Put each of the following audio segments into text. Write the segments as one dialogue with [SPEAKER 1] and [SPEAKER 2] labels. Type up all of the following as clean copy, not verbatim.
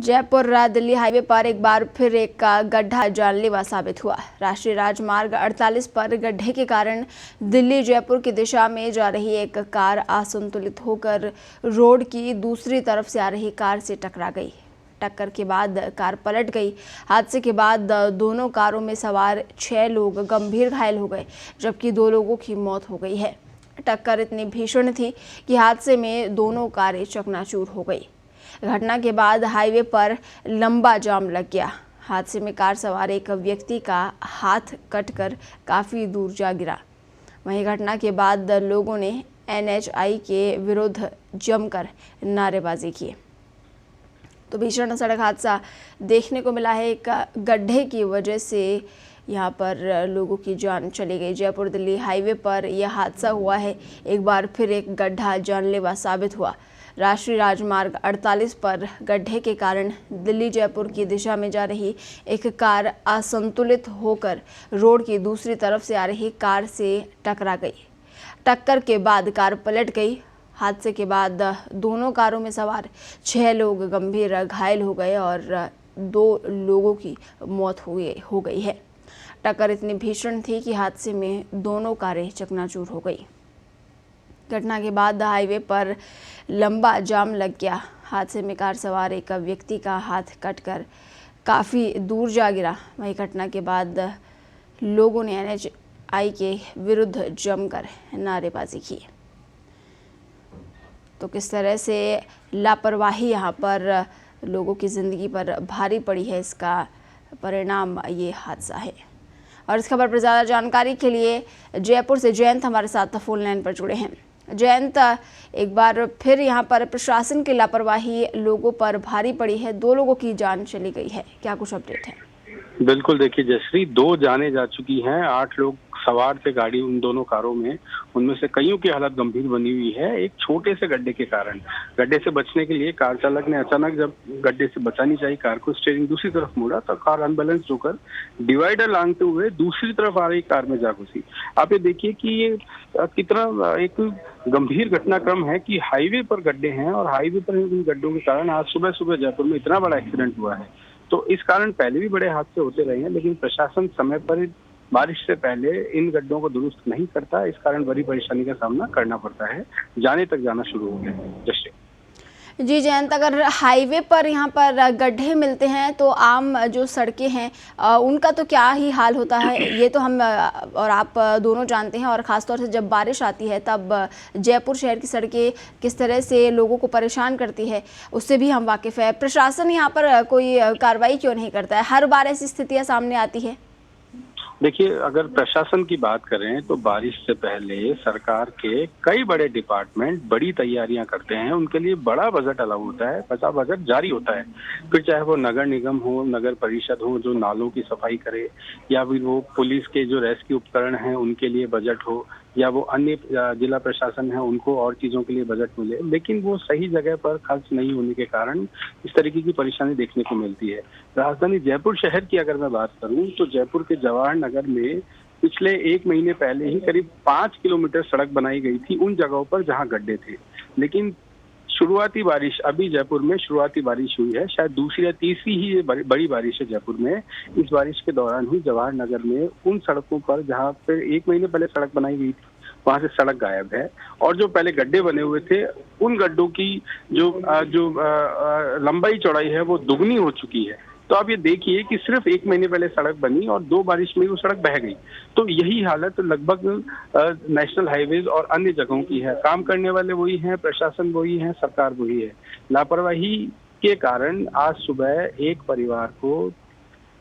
[SPEAKER 1] Jaipur Delhi highway पर एक बार फिर एक गड्ढा जानलेवा साबित हुआ। राष्ट्रीय राजमार्ग 48 पर गड्ढे के कारण दिल्ली जयपुर की दिशा में जा रही एक कार असंतुलित होकर रोड की दूसरी तरफ से आ रही कार से टकरा गई। टक्कर के बाद कार पलट गई। हादसे के बाद दोनों कारों में सवार 6 लोग गंभीर घायल हो गए, जबकि 2 लोगों की मौत हो गई है। टक्कर इतनी भीषण थी कि हादसे में दोनों कारें चकनाचूर हो गई। घटना के बाद हाईवे पर लंबा जाम लग गया। हादसे में कार सवार एक व्यक्ति का हाथ कटकर काफी दूर जा गिरा। वहीं घटना के बाद लोगों ने NHAI के विरुद्ध जमकर नारेबाजी की। तो भीषण सड़क हादसा देखने को मिला है। एक गड्ढे की वजह से यहाँ पर लोगों की जान चली गई। जयपुर दिल्ली हाईवे पर यह हादसा हुआ है। एक बार फिर एक गड्ढा जानलेवा साबित हुआ। राष्ट्रीय राजमार्ग 48 पर गड्ढे के कारण दिल्ली जयपुर की दिशा में जा रही एक कार असंतुलित होकर रोड की दूसरी तरफ से आ रही कार से टकरा गई। टक्कर के बाद कार पलट गई। हादसे के बाद दोनों कारों में सवार 6 लोग गंभीर घायल हो गए और 2 लोगों की मौत हो गई है। टक्कर इतनी भीषण थी कि हादसे में दोनों कारें चकनाचूर हो गई। घटना के बाद हाईवे पर लंबा जाम लग गया। हादसे में कार सवार एक व्यक्ति का हाथ कटकर काफ़ी दूर जा गिरा। वहीं घटना के बाद लोगों ने NHAI के विरुद्ध जमकर नारेबाजी की। तो किस तरह से लापरवाही यहाँ पर लोगों की ज़िंदगी पर भारी पड़ी है, इसका परिणाम ये हादसा है। और इस खबर पर ज़्यादा जानकारी के लिए जयपुर से जयंत हमारे साथ फोन लाइन पर जुड़े हैं। जयंत, एक बार फिर यहाँ पर प्रशासन की लापरवाही लोगों पर भारी पड़ी है। 2 लोगों की जान चली गई है, क्या कुछ अपडेट है?
[SPEAKER 2] बिल्कुल, देखिए जयश्री, 2 जानें जा चुकी हैं। 8 लोग सवार थे गाड़ी उन दोनों कारों में। उनमें से कईयों की हालत गंभीर बनी हुई है। एक छोटे से गड्ढे के कारण, गड्ढे से बचने के लिए कार चालक ने अचानक, जब गड्ढे से बचानी चाहिए कार को, स्टीयरिंग दूसरी तरफ मोड़ा तो कार अनबैलेंस होकर डिवाइडर लांघते हुए दूसरी तरफ आ रही कार में जा घुसी। आप ये देखिए कि ये कितना एक गंभीर घटनाक्रम है कि हाईवे पर गड्ढे हैं और हाईवे पर इन गड्ढों के कारण आज सुबह सुबह जयपुर में इतना बड़ा एक्सीडेंट हुआ है। तो इस कारण पहले भी बड़े हादसे होते रहे हैं, लेकिन प्रशासन समय पर बारिश से पहले इन गड्ढों को दुरुस्त नहीं करता। इस कारण बड़ी परेशानी का सामना करना पड़ता है। जाने तक जाना शुरू हो गया है। जैसे
[SPEAKER 1] जी जयंत, अगर हाईवे पर यहाँ पर गड्ढे मिलते हैं तो आम जो सड़कें हैं उनका तो क्या ही हाल होता है, ये तो हम और आप दोनों जानते हैं। और ख़ासतौर से जब बारिश आती है तब जयपुर शहर की सड़कें किस तरह से लोगों को परेशान करती है, उससे भी हम वाकिफ़ है। प्रशासन यहाँ पर कोई कार्रवाई क्यों नहीं करता है? हर बार ऐसी स्थितियाँ सामने आती है।
[SPEAKER 2] देखिए, अगर प्रशासन की बात करें तो बारिश से पहले सरकार के कई बड़े डिपार्टमेंट बड़ी तैयारियां करते हैं। उनके लिए बड़ा बजट अलाउ होता है, बचा बजट जारी होता है। फिर चाहे वो नगर निगम हो, नगर परिषद हो जो नालों की सफाई करे, या फिर वो पुलिस के जो रेस्क्यू उपकरण हैं उनके लिए बजट हो, या वो अन्य जिला प्रशासन है उनको और चीजों के लिए बजट मिले, लेकिन वो सही जगह पर खर्च नहीं होने के कारण इस तरीके की परेशानी देखने को मिलती है। राजधानी जयपुर शहर की अगर मैं बात करूं तो जयपुर के जवाहर नगर में पिछले 1 महीने पहले ही करीब 5 किलोमीटर सड़क बनाई गई थी उन जगहों पर जहां गड्ढे थे। लेकिन शुरुआती बारिश, अभी जयपुर में शुरुआती बारिश हुई है, शायद दूसरी या तीसरी ही ये बड़ी बारिश है जयपुर में। इस बारिश के दौरान ही जवाहर नगर में उन सड़कों पर जहां पर 1 महीने पहले सड़क बनाई गई थी वहां से सड़क गायब है। और जो पहले गड्ढे बने हुए थे उन गड्ढों की जो लंबाई चौड़ाई है वो दुगनी हो चुकी है। तो आप ये देखिए कि सिर्फ 1 महीने पहले सड़क बनी और 2 बारिश में वो सड़क बह गई। तो यही हालत लगभग नेशनल हाईवेज और अन्य जगहों की है। काम करने वाले वही हैं, प्रशासन वही है, सरकार वही है। लापरवाही के कारण आज सुबह एक परिवार को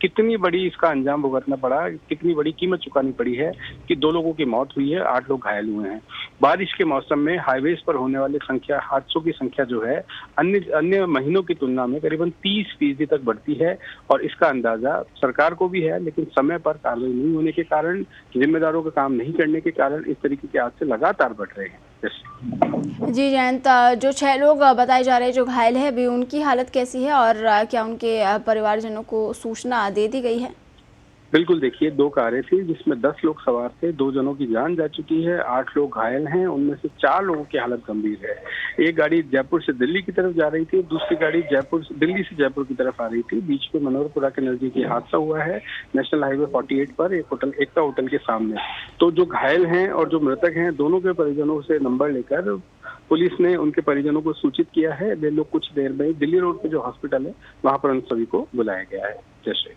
[SPEAKER 2] कितनी बड़ी इसका अंजाम भुगतना पड़ा, कितनी बड़ी कीमत चुकानी पड़ी है कि 2 लोगों की मौत हुई है, 8 लोग घायल हुए हैं। बारिश के मौसम में हाईवेज पर होने वाले हादसों की संख्या जो है अन्य महीनों की तुलना में करीबन 30% तक बढ़ती है। और इसका अंदाजा सरकार को भी है, लेकिन समय पर कार्रवाई नहीं होने के कारण, जिम्मेदारों का काम नहीं करने के कारण इस तरीके के हादसे लगातार बढ़ रहे हैं।
[SPEAKER 1] जी जयंत, जो 6 लोग बताए जा रहे हैं जो घायल है, अभी उनकी हालत कैसी है और क्या उनके परिवारजनों को सूचना दे दी गई है?
[SPEAKER 2] बिल्कुल, देखिए 2 कारें थी जिसमें 10 लोग सवार थे, 2 जनों की जान जा चुकी है, 8 लोग घायल हैं, उनमें से 4 लोगों की हालत गंभीर है। एक गाड़ी जयपुर से दिल्ली की तरफ जा रही थी, दूसरी गाड़ी दिल्ली से जयपुर की तरफ आ रही थी। बीच में मनोहरपुरा के नजदीक ये हादसा हुआ है, नेशनल हाईवे 48 पर एकता होटल के सामने। तो जो घायल हैं और जो मृतक हैं, दोनों के परिजनों से नंबर लेकर पुलिस ने उनके परिजनों को सूचित किया है। वे लोग कुछ देर में दिल्ली रोड पे जो हॉस्पिटल है, वहाँ पर उन सभी को बुलाया गया है। जय श्री